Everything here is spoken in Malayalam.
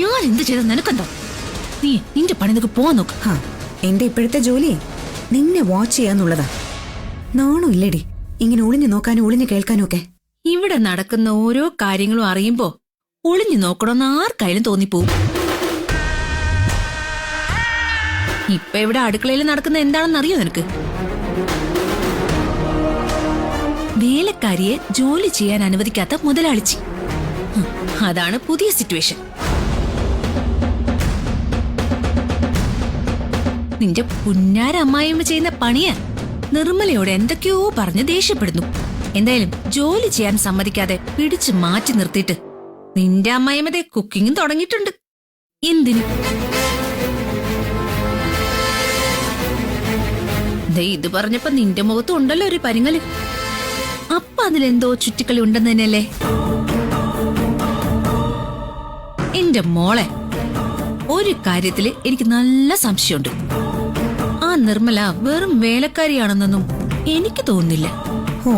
ഞാൻ എന്ത് ചെയ്ത നിനക്കെന്തോ? നീ നിന്റെ പണി നിനക്ക് പോവാൻ നോക്ക്. എന്റെ ഇപ്പോഴത്തെ ജോലി നിന്നെ വാച്ച് ചെയ്യാന്നുള്ളതാ. നാണോ ഇല്ലടി ഇങ്ങനെ ഒളിഞ്ഞു നോക്കാനും ഒളിഞ്ഞു കേൾക്കാനും ഒക്കെ? ഇവിടെ നടക്കുന്ന ഓരോ കാര്യങ്ങളും അറിയുമ്പോ ഒളിഞ്ഞു നോക്കണമെന്ന് ആർക്കായാലും തോന്നിപ്പോവും. ഇപ്പൊ ഇവിടെ അടുക്കളയിൽ നടക്കുന്ന എന്താണെന്ന് അറിയോ നിനക്ക്? വേലക്കാരിയെ ജോലി ചെയ്യാൻ അനുവദിക്കാത്ത മുതലാളിച്ചി. അതാണ് പുതിയ സിറ്റുവേഷൻ. നിന്റെ പുന്നാര അമ്മായിയമ്മ ചെയ്യുന്ന പണിയ നിർമ്മലയോട് എന്തൊക്കെയോ പറഞ്ഞ് ദേഷ്യപ്പെടുന്നു. എന്തായാലും ജോലി ചെയ്യാൻ സമ്മതിക്കാതെ പിടിച്ചു മാറ്റി നിർത്തിയിട്ട് നിന്റെ അമ്മായിയമ്മതെ കുക്കിങ്ങും തുടങ്ങിയിട്ടുണ്ട്. എന്തിനു? ഇത് പറഞ്ഞപ്പോ നിന്റെ മുഖത്തും ഉണ്ടല്ലോ ഒരു പരിങ്ങല്. അപ്പൊ അതിലെന്തോ ചുറ്റിക്കളി ഉണ്ടെന്ന് തന്നെയല്ലേ? എന്റെ മോളെ, ഒരു കാര്യത്തില് എനിക്ക് നല്ല സംശയമുണ്ട്. ആ നിർമ്മല വെറും വേലക്കാരിയാണെന്നൊന്നും എനിക്ക് തോന്നുന്നില്ല. ഓ